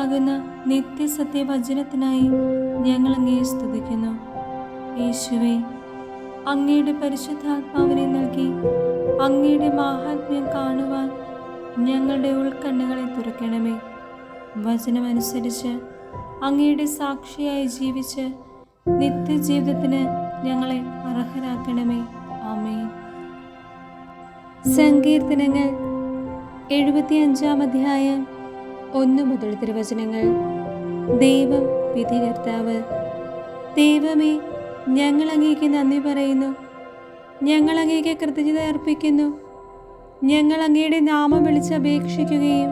ജീവനാകുന്ന നിത്യസത്യവചനത്തിനായി ഞങ്ങൾ അങ്ങയെ സ്തുതിക്കുന്നു. യേശുവേ, അങ്ങയുടെ പരിശുദ്ധാത്മാവിനെ നൽകി അങ്ങയുടെ മാഹാത്മ്യം കാണുവാൻ ഞങ്ങളുടെ ഉൾക്കണ്ണുകളെ തുറക്കണമേ. വചനമനുസരിച്ച് അങ്ങയുടെ സാക്ഷിയായി ജീവിച്ച് നിത്യജീവിതത്തിന് ഞങ്ങളെ അർഹരാക്കണമേ. ആമേൻ. സങ്കീർത്തനങ്ങൾ 75-ാം അധ്യായം 1 മുതൽ തിരുവചനങ്ങൾ. ദൈവം വിധികർത്താവ്. ദൈവമേ, ഞങ്ങൾ അങ്ങേക്ക് നന്ദി പറയുന്നു. ഞങ്ങൾ അങ്ങേക്ക് കൃതജ്ഞത അർപ്പിക്കുന്നു. ഞങ്ങൾ അങ്ങയുടെ നാമം വിളിച്ചപേക്ഷിക്കുകയും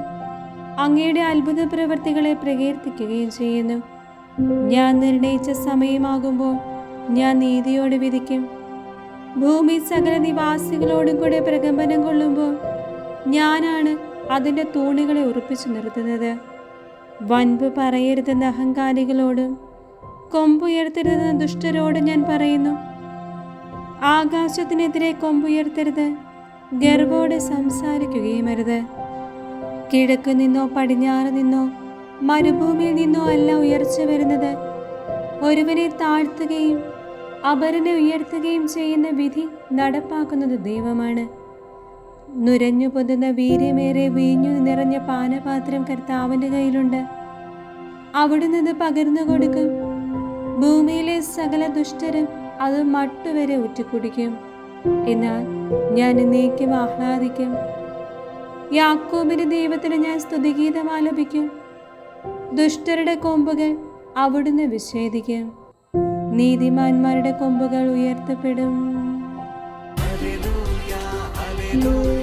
അങ്ങയുടെ അത്ഭുത പ്രവൃത്തികളെ പ്രകീർത്തിക്കുകയും ചെയ്യുന്നു. ഞാൻ നിർണയിച്ച സമയമാകുമ്പോൾ ഞാൻ നീതിയോടെ വിധിക്കും. ഭൂമി സകല നിവാസികളോടും കൂടെ പ്രകമ്പനം കൊള്ളുമ്പോൾ ഞാനാണ് അതിൻ്റെ തൂണുകളെ ഉറപ്പിച്ചു നിർത്തുന്നത്. വൻപ് പറയരുതെന്ന അഹങ്കാരികളോടും കൊമ്പുയർത്തരുതെന്ന ദുഷ്ടരോടും ഞാൻ പറയുന്നു. ആകാശത്തിനെതിരെ കൊമ്പുയർത്തരുത്, ഗർവോടെ സംസാരിക്കുകയും അരുത്. കിഴക്കു നിന്നോ പടിഞ്ഞാറ് നിന്നോ മരുഭൂമിയിൽ നിന്നോ അല്ല ഉയർച്ച വരുന്നത്. ഒരുവനെ താഴ്ത്തുകയും അപരനെ ഉയർത്തുകയും ചെയ്യുന്ന വിധി നടപ്പാക്കുന്നത് ദൈവമാണ്. നുരഞ്ഞു പൊതുന്ന വീര്യമേറെ വീഞ്ഞു നിറഞ്ഞ പാനപാത്രം കർത്താവിൻ്റെ കയ്യിലുണ്ട്. അവിടുന്ന് ഇത് പകർന്നു കൊടുക്കും. ഭൂമിയിലെ സകല ദുഷ്ടരും അത് മട്ടുവരെ ഉറ്റുകുടിക്കും. എന്നാൽ ഞാൻ എന്നേക്കും ആഹ്ലാദിക്കും. യാക്കോബിന്റെ ദൈവത്തിന് ഞാൻ സ്തുതിഗീതം ആലപിക്കും. ദുഷ്ടരുടെ കൊമ്പുകൾ അവിടുന്ന് വിച്ഛേദിക്കും. നീതിമാന്മാരുടെ കൊമ്പുകൾ ഉയർത്തപ്പെടും. Hallelujah, hallelujah.